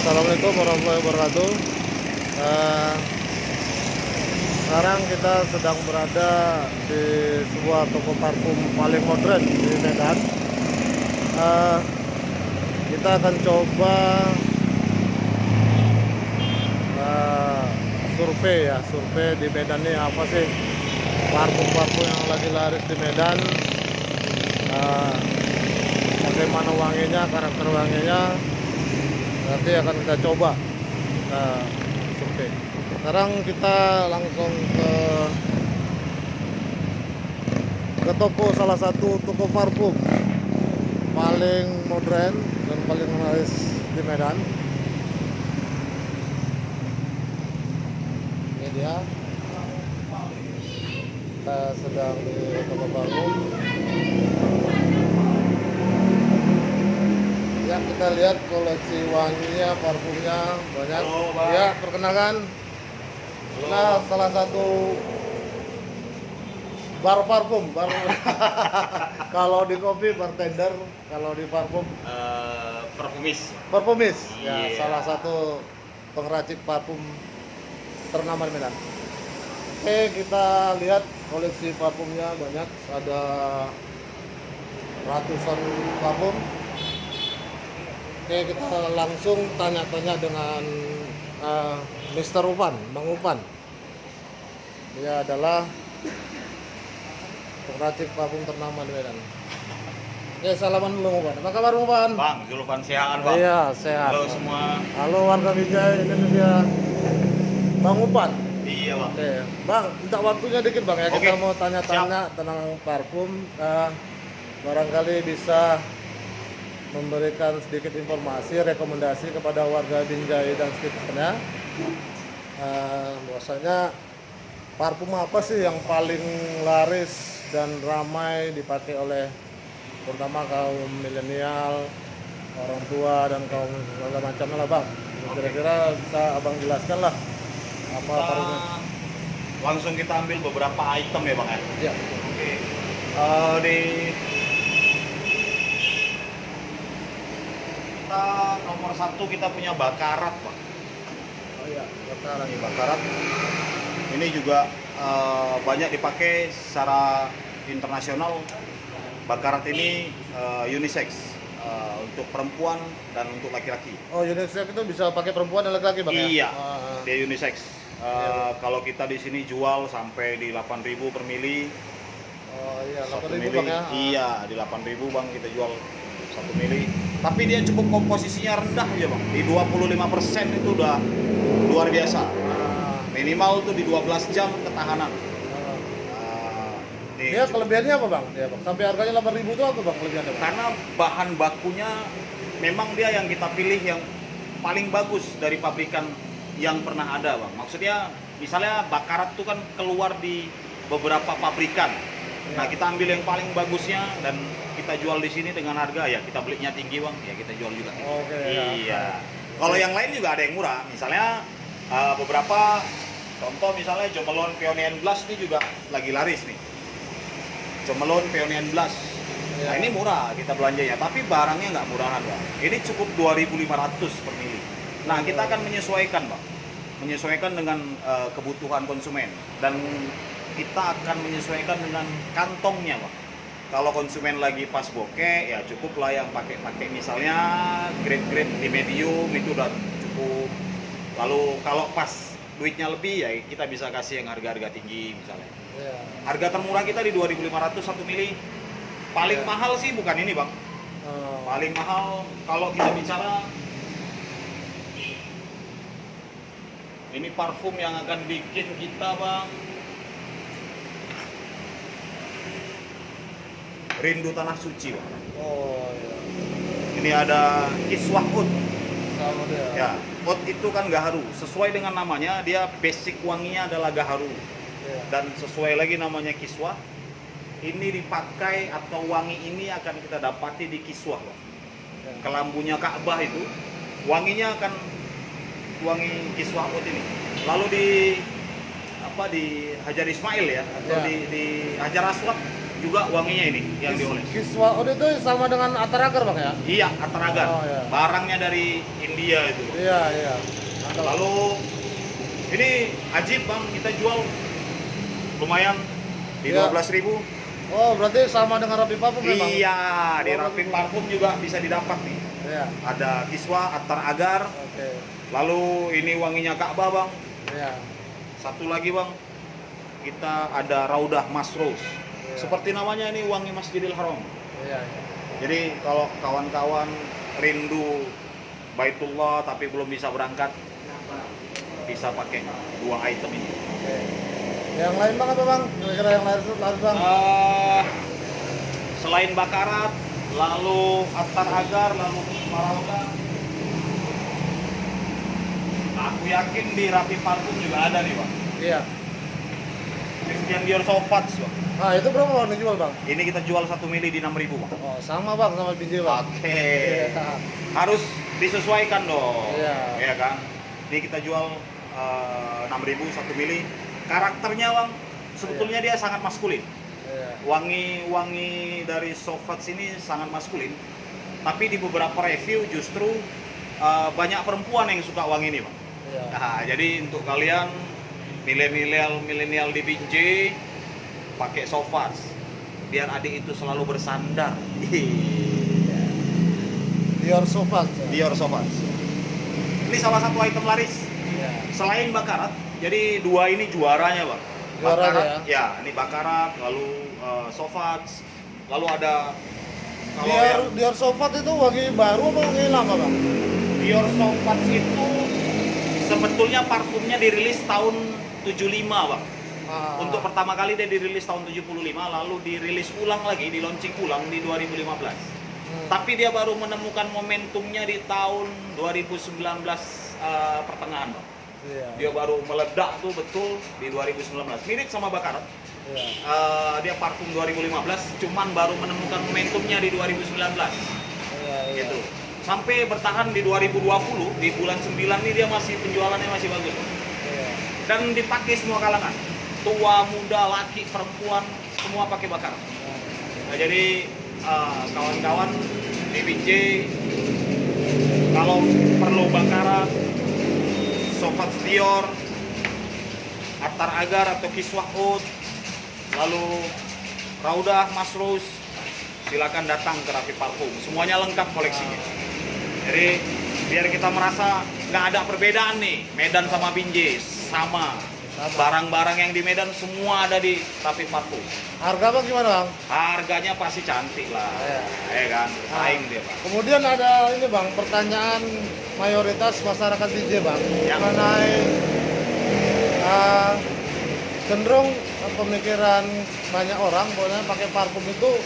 Assalamualaikum warahmatullahi wabarakatuh. Eh, Sekarang kita sedang berada di sebuah toko parfum paling modern di Medan. Eh, kita akan coba survei di Medan ini apa sih parfum-parfum yang lagi laris di Medan. Eh, Bagaimana wanginya, karakter wanginya. Nanti akan kita coba survei. Sekarang kita langsung ke toko, salah satu toko parfum paling modern dan paling laris di Medan. Ini dia. Kita sedang di toko parfum. Ya, kita lihat koleksi wanginya, parfumnya banyak. Halo, Bang. Ya, perkenalkan. Nah, salah satu bar parfum. Kalau di kopi bartender, kalau di parfum Parfumis. parfumis. Ya, Iya. salah satu pengracik parfum ternama di Medan. Oke, kita lihat koleksi parfumnya banyak. Ada ratusan parfum. Oke, kita langsung tanya-tanya dengan Mr. Upan, Bang Upan. Dia adalah pengracik parfum ternama di Medan. Oke, salaman dulu Upan. Apa kabar Upan? Bang, Zulfan Sihaan, Bang. Iya, sehat. Halo semua. Halo warga Wijaya, ini dia Bang Upan. Iya, Bang. Oke, Bang, minta waktunya dikit Bang ya. Oke, Kita mau tanya-tanya tentang parfum. Barangkali bisa memberikan sedikit informasi, rekomendasi kepada warga Binjai dan sekitarnya. Bahwasanya parfum apa sih yang paling laris dan ramai dipakai oleh terutama kaum milenial, orang tua dan kaum segala macamnya lah Bang. Kira-kira bisa Abang jelaskan lah apa parfumnya. Langsung kita ambil beberapa item ya, Bang ya. Ya. Oke. Di kita nomor satu kita punya Bakarat, Bang. Oh iya, sekarang Ini Bakarat. Ini juga banyak dipakai secara internasional. Bakarat ini unisex untuk perempuan dan untuk laki-laki. Oh, unisex itu bisa pakai perempuan dan laki-laki Bang ya? Iya, Ah, dia unisex. Kalau kita di sini jual sampai di 8.000 per mili. Oh iya, 1 8.000 mili. Bang ya? Iya, di 8.000 Bang kita jual 1 mili. Tapi dia cukup komposisinya rendah aja Bang. Di 25% itu udah luar biasa. Minimal tuh di 12 jam ketahanan. Dia kelebihannya apa Bang? Dia Bang. Sampai harganya 8.000 itu apa Bang kelebihannya Bang? Karena bahan bakunya memang dia yang kita pilih yang paling bagus dari pabrikan yang pernah ada Bang. Maksudnya misalnya Bakarat tuh kan keluar di beberapa pabrikan. Nah, kita ambil yang paling bagusnya dan kita jual di sini dengan harga ya kita belinya tinggi Bang, ya kita jual juga tinggi. Oke, Iya. Kalau yang lain juga ada yang murah. Misalnya beberapa contoh misalnya Jomelon Peonian Blast ini juga lagi laris nih. Jomelon Peonian Blast. Ya. Nah, ini murah kita belanjanya, tapi barangnya nggak murahan Bang. Ini cukup 2.500 per mili. Nah, kita akan menyesuaikan Bang. Menyesuaikan dengan kebutuhan konsumen dan kita akan menyesuaikan dengan kantongnya Bang. Kalau konsumen lagi pas bokeh ya cukup lah yang pakai misalnya grade di medium itu udah cukup. Lalu kalau pas duitnya lebih ya kita bisa kasih yang harga-harga tinggi misalnya. Iya. Harga termurah kita di 2.500 1 mili. Paling Ya. mahal sih bukan ini Bang. Oh. Paling mahal kalau kita bicara ini parfum yang akan bikin kita Bang rindu tanah suci Bang. Oh iya. Ini ada Kiswah Oud. Sama dia. Ya, Oud itu kan gaharu. Sesuai dengan namanya, dia basic wanginya adalah gaharu. Iya. Dan sesuai lagi namanya Kiswah. Ini dipakai atau wangi ini akan kita dapati di Kiswah Bang. Ya. Kelambunya Ka'bah itu wanginya akan wangi Kiswah Oud ini. Lalu di Hajar Ismail ya atau Ya. di Hajar Aswad juga wanginya ini yang dioles. Kiswa Oud itu sama dengan Attar Agar bang ya? Iya, Attar Agar. Oh, iya. Barangnya dari India itu. Iya, iya. Mantap. Lalu ini ajib bang, kita jual lumayan di Iya. 12.000. Oh, berarti sama dengan Rapi Parfum ya bang? Iya, di Rapi Parfum juga bisa didapat nih. Iya. Ada Kiswa, Attar Agar. Oke. Lalu ini wanginya Ka'bah bang. Iya. Satu lagi bang, kita ada Raudah Mas Rose. Iya. Seperti namanya ini wangi Masjidil Haram. Iya, iya. Jadi kalau kawan-kawan rindu Baitullah tapi belum bisa berangkat, bisa pakai dua item ini. Oke. Yang lain bang apa bang? Kira-kira yang lain bang? Selain Bakarat, lalu Attar Agar, lalu Raudah. Aku yakin di Rapi Parfum juga ada nih bang. Iya. Christian Dior Sauvage bang. Ah, itu berapa bang dijual bang? Ini kita jual 1 mili di 6.000 bang. Oh, sama bang sama Binjai bang. Oke. Iya. Harus disesuaikan dong. Iya. Ya kan? Ini kita jual 6.000 1 mili. Karakternya bang, sebetulnya dia sangat maskulin. Iya. Wangi dari Sauvage ini sangat maskulin. Tapi di beberapa review justru banyak perempuan yang suka wangi ini bang. Iya. Nah, jadi untuk kalian milenial di Binjai, pakai Sauvage biar adik itu selalu bersandar. Dior Sauvage. Dior Sauvage. Ini salah satu item laris Iya. selain Bakarat. Jadi dua ini juaranya bang. Juara Bakarat, ya ini Bakarat, lalu Sauvage, lalu ada kalau yang Dior Sauvage itu wangi baru apa wangi lama bang? Dior Sauvage itu sebetulnya parfumnya dirilis tahun 75 bang. Ah. Untuk pertama kali dia dirilis tahun 75, lalu dirilis ulang lagi, di launching ulang di 2015. Tapi dia baru menemukan momentumnya di tahun 2019 pertengahan bang. Iya. Dia baru meledak tuh betul di 2019. Mirip sama Bakarat. Iya. Dia parfum 2015, cuman baru menemukan momentumnya di 2019. Iya, iya. Gitu. Sampai bertahan di 2020, di bulan 9 ini dia masih penjualannya masih bagus. Iya. Dan dipakai semua kalangan. Tua, muda, laki, perempuan, semua pakai Bakarat. Nah, jadi kawan-kawan di Binjai kalau perlu Bakarat, Sauvage Dior, Attar Agar atau Kiswa Oud, lalu Raudah Mas Rose, silakan datang ke Rapi Parfum. Semuanya lengkap koleksinya. Jadi biar kita merasa nggak ada perbedaan nih, Medan sama Binjai sama. Barang-barang yang di Medan semua ada di Rapi Parfum. Harga bang gimana bang? Harganya pasti cantik lah, ya kan? Saing dia bang. Kemudian ada ini bang, pertanyaan mayoritas masyarakat Binjai bang Ya. mengenai cenderung pemikiran banyak orang bahwa pakai parfum itu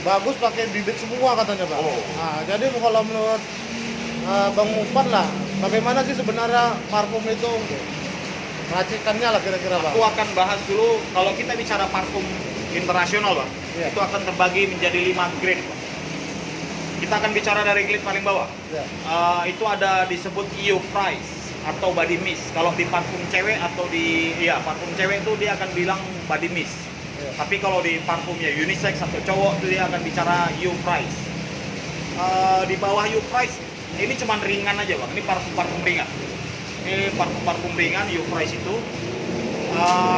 bagus pakai bibit semua katanya bang. Oh. Nah, jadi kalau menurut Bang Mupan lah, bagaimana sih sebenarnya parfum itu racikannya lah kira-kira bang? Aku akan bahas dulu kalau kita bicara parfum internasional bang, Iya. itu akan terbagi menjadi 5 grade bang. Kita akan bicara dari grade paling bawah. Ya. Itu ada disebut EU Price atau body mist. Kalau di parfum cewek atau di parfum cewek itu dia akan bilang body mist. Ya. Tapi kalau di parfumnya unisex atau cowok itu dia akan bicara EU Price. Di bawah EU Price ini cuman ringan aja bang. Ini parfum ringan. Ini parfum ringan EU Price itu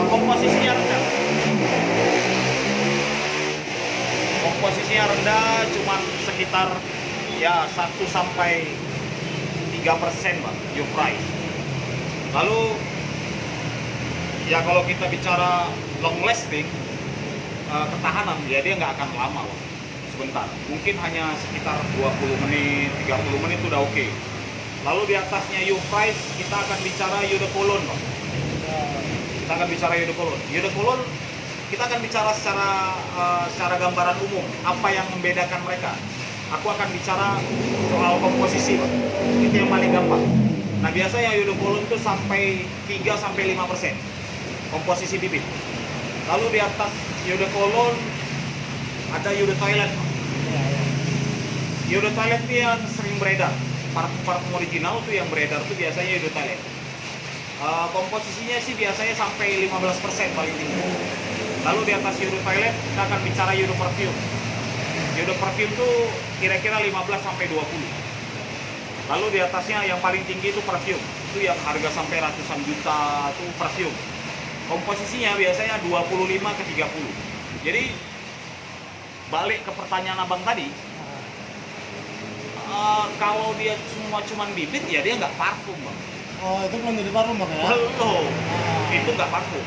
komposisinya rendah. Komposisinya rendah, cuman sekitar 1-3% bang EU Price. Lalu ya kalau kita bicara long lasting, ketahanan dia nggak akan lama bang. Sebentar, mungkin hanya sekitar 20 menit, 30 menit itu udah oke. Lalu di atasnya EU Price kita akan bicara Eau de Cologne bang. Kita akan bicara Eau de Cologne. Eau de Cologne kita akan bicara secara gambaran umum apa yang membedakan mereka. Aku akan bicara soal komposisi bang. Itu yang paling gampang. Nah biasanya Eau de Cologne itu sampai 3-5% komposisi bibit. Lalu di atas Eau de Cologne ada Eau de Toilette. Eau de Toilette itu yang sering beredar. Parfum original tuh yang beredar tuh biasanya Eau de Toilette. Komposisinya sih biasanya sampai 15% paling tinggi. Lalu di atas Euro Toilet kita akan bicara Euro Perfume. Euro Perfume tuh kira-kira 15 sampai 20. Lalu di atasnya yang paling tinggi itu Perfume. Itu yang harga sampai ratusan juta itu Perfume. Komposisinya biasanya 25 ke 30. Jadi balik ke pertanyaan abang tadi, kalau dia semua cuman bibit ya dia nggak parfum, bang. Oh, itu belum jadi parfum bang ya? Belum, itu nggak parfum.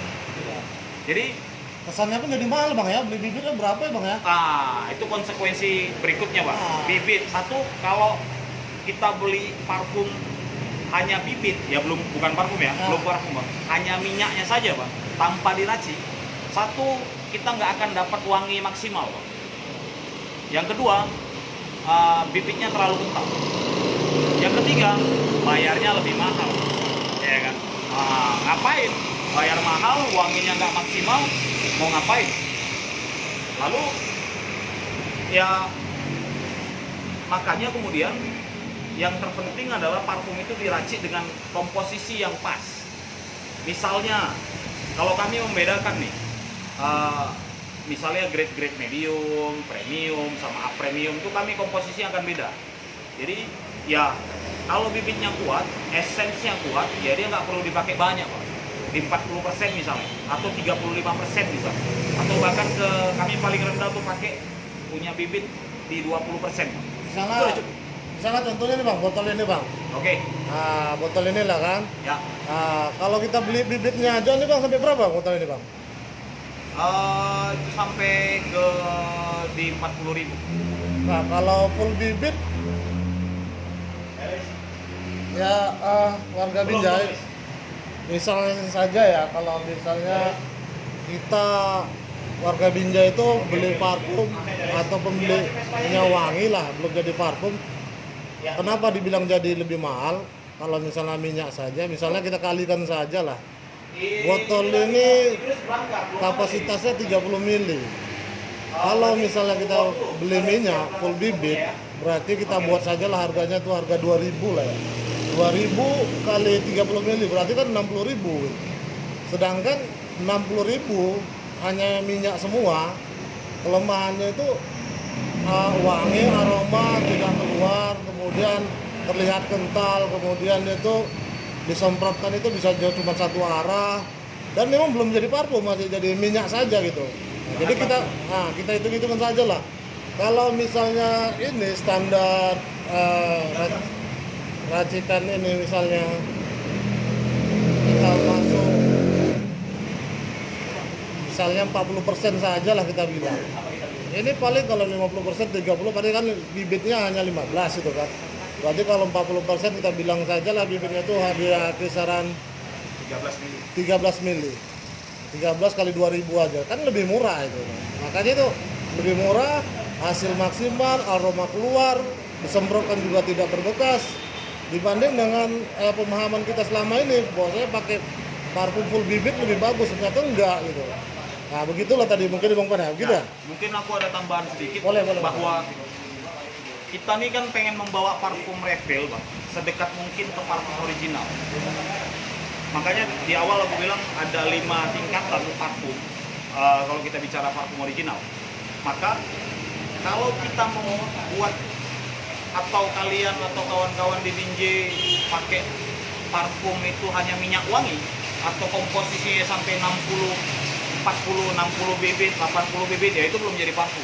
Jadi Kesannya pun jadi mahal bang ya, beli bibitnya berapa ya bang ya? itu konsekuensi berikutnya, bang. Ah. Bibit satu, kalau kita beli parfum hanya bibit, ya bukan parfum ya, belum parfum, bang. Hanya minyaknya saja, bang, tanpa diracik. Satu, kita nggak akan dapat wangi maksimal, bang. Yang kedua, bibitnya terlalu kental. Yang ketiga, bayarnya lebih mahal, ya kan? Ngapain? Bayar mahal, wanginya nggak maksimal, mau ngapain? Lalu, ya makanya kemudian yang terpenting adalah parfum itu diracik dengan komposisi yang pas. Misalnya, kalau kami membedakan nih, misalnya grade-grade medium, premium, sama up premium itu kami komposisi akan beda. Jadi ya kalau bibitnya kuat, esensnya kuat, ya dia nggak perlu dipakai banyak, Pak. Di 40% misalnya, atau 35% misalnya, atau bahkan kami paling rendah tuh pakai punya bibit di 20%. Misalnya contohnya nih bang, botol ini bang. Oke. Nah, botol ini lah kan. Ya. Kalau kita beli bibitnya aja nih bang, sampai berapa botol ini bang? Itu sampai ke di 40.000. Nah, kalau full bibit ya warga Binjai misalnya saja ya, kalau misalnya kita warga Binjai itu beli parfum atau pembeli minyak wangi lah, belum jadi parfum, kenapa dibilang jadi lebih mahal? Kalau misalnya minyak saja, misalnya kita kalikan saja lah, botol ini kapasitasnya 30 mili. Kalau misalnya kita beli minyak full bibit, berarti kita buat saja lah harganya tuh harga 2.000 lah ya. 2.000 kali 30 mili berarti kan 60.000. Sedangkan 60.000 hanya minyak semua. Kelemahannya itu wangi, aroma tidak keluar, kemudian terlihat kental, kemudian itu disemprotkan itu bisa cuma satu arah, dan memang belum jadi parfum, masih jadi minyak saja gitu. Nah, jadi kita hitung-hitungkan saja lah. Kalau misalnya ini standar racikan ini misalnya kita masuk misalnya 40% saja lah kita bilang. Ini paling kalau 50%, 30 paling kan bibitnya hanya 15 itu kan. Berarti kalau 40% kita bilang saja lah bibitnya itu ada kisaran 13 mili. 13 kali 2.000 aja kan lebih murah itu. Makanya itu lebih murah, hasil maksimal, aroma keluar, disemprotkan juga tidak berbekas. Dibanding dengan pemahaman kita selama ini, bahwasanya pakai parfum full bibit lebih bagus, ternyata enggak gitu. Nah begitulah tadi mungkin Bang Pan, gitu ya? Mungkin aku ada tambahan sedikit Boleh. bahwa kita nih kan pengen membawa parfum refill, Bang, sedekat mungkin ke parfum original. Makanya di awal aku bilang ada 5 tingkatan parfum kalau kita bicara parfum original. Maka kalau kita mau buat atau kalian atau kawan-kawan di Binjai pakai parfum itu hanya minyak wangi atau komposisinya sampai 40, 60 bibit, 80 bibit, ya itu belum jadi parfum.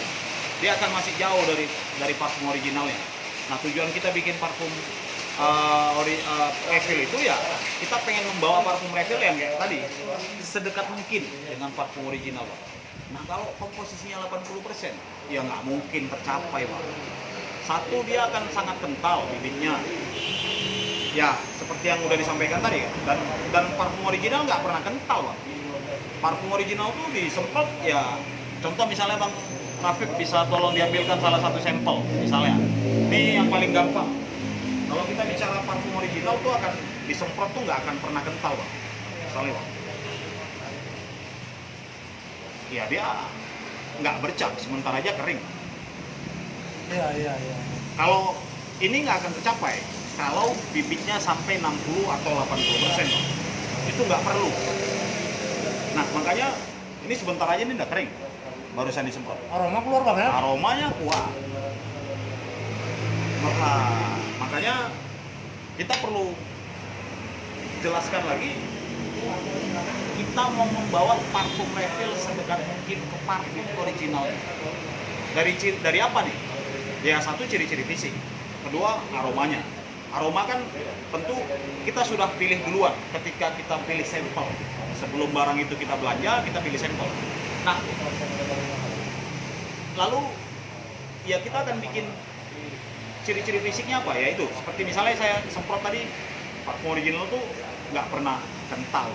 Dia akan masih jauh dari parfum originalnya. Nah, tujuan kita bikin parfum refill itu ya kita pengen membawa parfum refill yang kayak tadi sedekat mungkin dengan parfum original, Pak. Nah, kalau komposisinya 80% ya nggak mungkin tercapai, Pak. Satu, dia akan sangat kental bibitnya, ya seperti yang udah disampaikan tadi kan. Dan parfum original nggak pernah kental, Pak. Parfum original tuh disemprot ya, contoh misalnya Bang Rafiq bisa tolong diambilkan salah satu sampel misalnya, ini yang paling gampang. Kalau kita bicara parfum original tuh akan disemprot tuh nggak akan pernah kental, Bang. Misalnya, Bang, ya dia nggak bercak, sementara aja kering. Iya. Kalau ini nggak akan tercapai kalau bibitnya sampai 60 atau 80%, Bang. Itu nggak perlu. Nah, makanya Ini sebentar aja ini udah kering, barusan disemprot. Aroma keluar bang ya? Aromanya kuat. Makanya kita perlu jelaskan lagi, kita mau membawa parfum refill sedekat mungkin ke parfum original. Dari apa nih? Ya satu, ciri-ciri fisik. Kedua, aromanya. Aroma kan tentu kita sudah pilih duluan ketika kita pilih sampel. Sebelum barang itu kita belanja, kita pilih sampel. Nah, lalu ya kita akan bikin ciri-ciri fisiknya apa ya, itu seperti misalnya saya semprot tadi, parfum original tuh nggak pernah kental.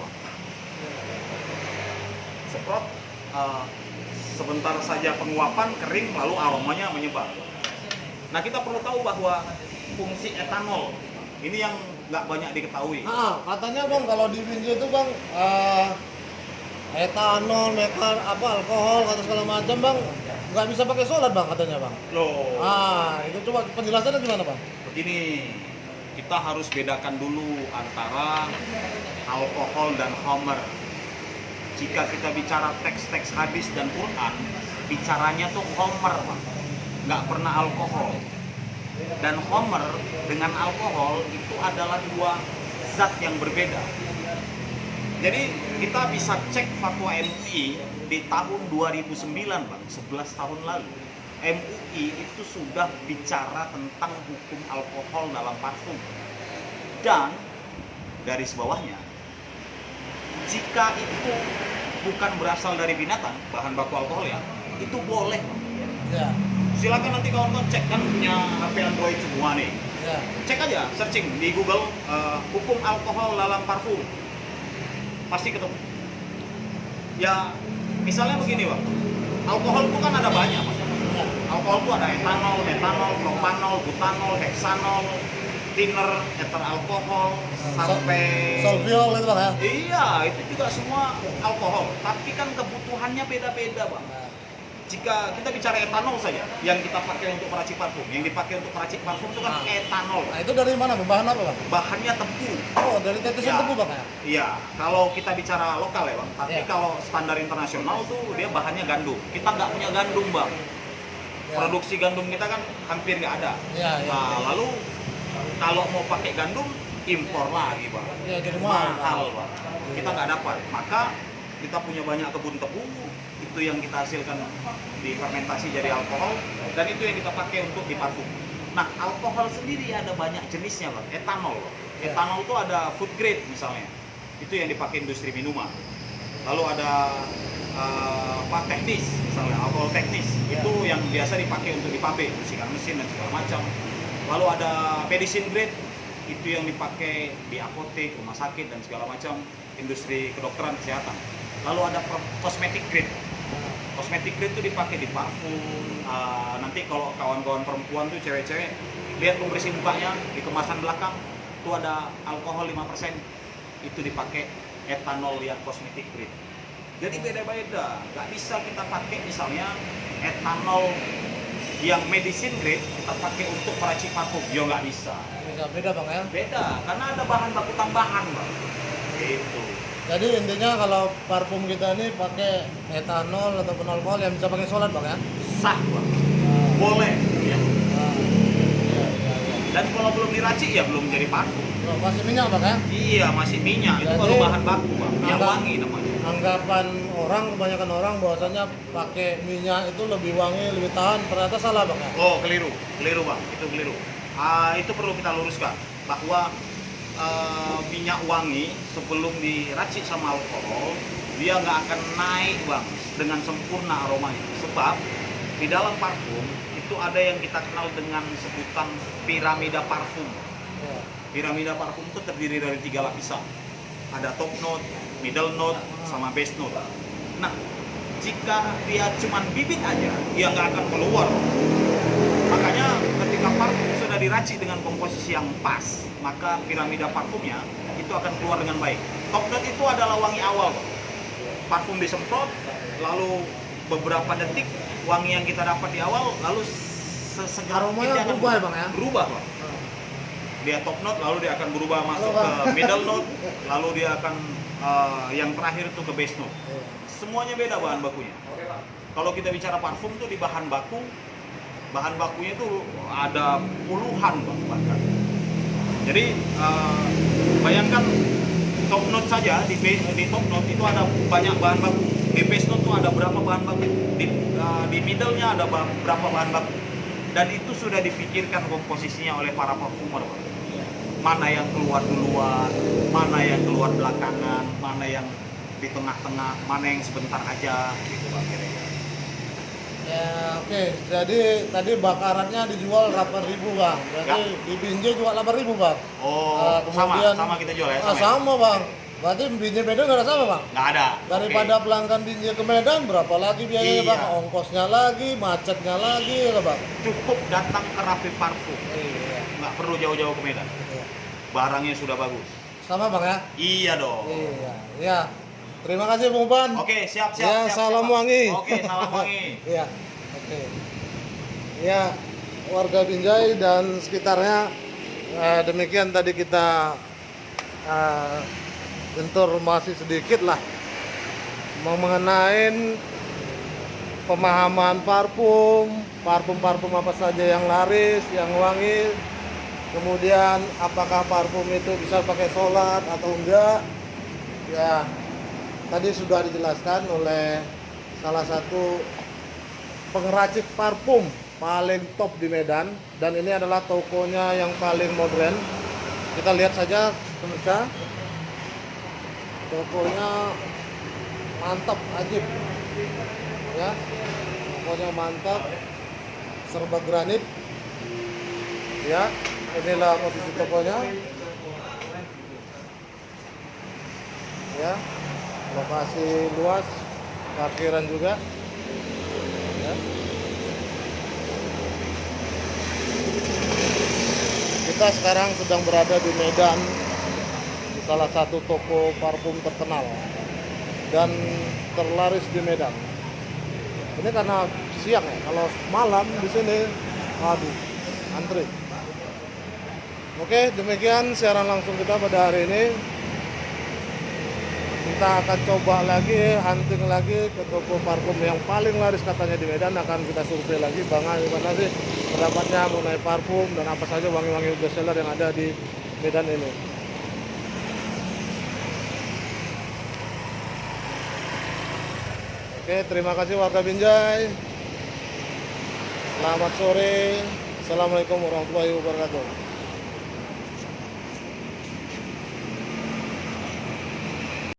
Semprot sebentar saja penguapan, kering, lalu aromanya menyebar. Nah, kita perlu tahu bahwa fungsi etanol ini yang nggak banyak diketahui. Katanya bang kalau di Winjo itu bang etanol, alkohol, kata segala macam bang, nggak bisa pakai solar bang katanya bang. Loh. Itu coba penjelasannya gimana bang? Begini, kita harus bedakan dulu antara alkohol dan homer. Jika kita bicara teks-teks hadis dan Quran, bicaranya tuh homer, Pak. Nggak pernah alkohol. Dan homer dengan alkohol itu adalah dua zat yang berbeda. Jadi kita bisa cek fatwa MUI di tahun 2009, Bang, 11 tahun lalu. MUI itu sudah bicara tentang hukum alkohol dalam parfum. Dan garis bawahnya, jika itu bukan berasal dari binatang, bahan baku alkohol ya, itu boleh. Ya. Silakan nanti kawan-kawan cek, kan punya HP Android semua nih. Ya. Cek aja, searching di Google hukum alkohol dalam parfum. Pasti ketemu. Ya, misalnya begini, Bang. Alkohol itu kan ada banyak, Mas. Ya. Alkohol itu ada etanol, metanol, propanol, butanol, heksanol, thinner, eter alkohol, sampai Solviol itu bang ya? iya, itu juga semua alkohol. Tapi kan kebutuhannya beda-beda, Bang. Jika kita bicara etanol saja, yang kita pakai untuk meracik parfum, yang dipakai untuk meracik parfum itu kan etanol. Nah itu dari mana? Bahan apa bang? Bahannya tebu. Oh dari tetesan Ya. tebu bang ya? Iya, kalau kita bicara lokal ya, Bang. Tapi Ya. kalau standar internasional tuh dia bahannya gandum. Kita nggak punya gandum, Bang. Ya. Produksi gandum kita kan hampir nggak ada. Ya, ya. Nah, lalu kalau mau pakai gandum, impor lagi, Bang. Ya, jadi Mahal, Bang. Kita nggak dapat. Maka kita punya banyak kebun tebu, itu yang kita hasilkan di fermentasi jadi alkohol, dan itu yang kita pakai untuk di parfum. Nah, alkohol sendiri ada banyak jenisnya, Bang. Etanol. Ya. Etanol itu ada food grade misalnya. Itu yang dipakai industri minuman. Lalu ada teknis, misalnya alkohol teknis. Ya. Itu yang biasa dipakai untuk di pabrik, bersihkan mesin dan segala macam. Lalu ada medicine grade, itu yang dipakai di apotek, rumah sakit dan segala macam, industri kedokteran, kesehatan. Lalu ada cosmetic grade. Cosmetic grade itu dipakai di parfum. Nanti kalau kawan-kawan perempuan tuh, cewek-cewek, lihat pembersih mukanya di kemasan belakang itu ada alkohol 5%. Itu dipakai etanol yang cosmetic grade. Jadi beda-beda. Nggak bisa kita pakai misalnya etanol yang medicine grade kita pakai untuk meracik parfum. Ya nggak bisa. Beda bang ya? Beda, karena ada bahan baku tambahan, Bang. Gitu. Jadi intinya kalau parfum kita ini pakai etanol ataupun alkohol yang bisa pakai solar bang ya? Sah, Bang. Boleh. Ya. Iya. Dan kalau belum diracik ya belum jadi parfum. Oh, masih minyak bang ya? Iya, masih minyak. Itu Jadi, baru bahan baku, Bang. Yang wangi namanya. Anggapan orang, kebanyakan orang bahwasanya pakai minyak itu lebih wangi, lebih tahan. Ternyata salah bang ya? Oh, keliru, Bang. Itu keliru. Itu perlu kita luruskan bahwa minyak wangi sebelum diracik sama alkohol dia nggak akan naik, Bang, dengan sempurna aromanya. Sebab di dalam parfum itu ada yang kita kenal dengan sebutan piramida parfum. Ya. Piramida parfum itu terdiri dari 3 lapisan. Ada top note, middle note, sama base note. Nah, jika dia cuma bibit aja, dia nggak akan keluar. Makanya ketika parfum sudah diracik dengan komposisi yang pas, maka piramida parfumnya itu akan keluar dengan baik. Top note itu adalah wangi awal. Parfum disemprot, lalu beberapa detik wangi yang kita dapat di awal, lalu segera Aromanya berubah ya, Bang ya? Berubah, Bang. dia top note, lalu dia akan berubah masuk ke middle note, lalu dia akan yang terakhir itu ke base note. Semuanya beda bahan bakunya. Kalau kita bicara parfum tuh di bahan bakunya itu ada puluhan bahkan. Jadi bayangkan top note saja di top note itu ada banyak bahan baku. Di base note tuh ada berapa bahan baku. Di middle-nya ada berapa bahan baku. Dan itu sudah dipikirkan komposisinya oleh para parfumer, Pak. Mana yang keluar duluan, mana yang keluar belakangan, mana yang di tengah-tengah, mana yang sebentar aja gitu, Pak, kira-kira. Ya, oke. Jadi tadi bakarannya dijual 8.000, Bang. Jadi di Binjai juga 8.000, Bang. Oh, kemudian, sama kita jual ya? Sama, Bang. Berarti Binjai Medan nggak ada sama, Bang? Nggak ada. Daripada pelanggan Binjai ke Medan, berapa lagi biayanya, Iya. Bang? Ongkosnya lagi, macetnya lagi, ya, Bang? Cukup datang ke Rapi Parfum. Iya. Nggak perlu jauh-jauh ke Medan. Iya. Barangnya sudah bagus. Sama, Bang, ya? Iya dong. Iya. Ya. Terima kasih, Bung Pan. Oke, siap. Ya, siap, salam siap. wangi. Oke, salam wangi. Iya. Oke. Ya, warga Binjai dan sekitarnya, demikian tadi kita informasi sedikit lah mengenai pemahaman parfum apa saja yang laris, yang wangi, kemudian apakah parfum itu bisa pakai sholat atau enggak. Ya, tadi sudah dijelaskan oleh salah satu pengracik parfum paling top di Medan, dan ini adalah tokonya yang paling modern. Kita lihat saja pemirsa, tokonya mantap, ajib ya, tokonya mantap, serba granit ya. Inilah posisi tokonya ya, lokasi luas, parkiran juga ya. Kita sekarang sedang berada di Medan, di salah satu toko parfum terkenal dan terlaris di Medan. Ini karena siang ya, kalau malam di sini, aduh, antri. Oke, demikian siaran langsung kita pada hari ini. Kita akan coba lagi, hunting lagi ke toko parfum yang paling laris katanya di Medan. Akan kita survei lagi, Bang, gimana sih pendapatnya mengenai parfum dan apa saja wangi-wangi bestseller yang ada di Medan ini. Oke, terima kasih warga Binjai. Selamat sore. Assalamualaikum warahmatullahi wabarakatuh.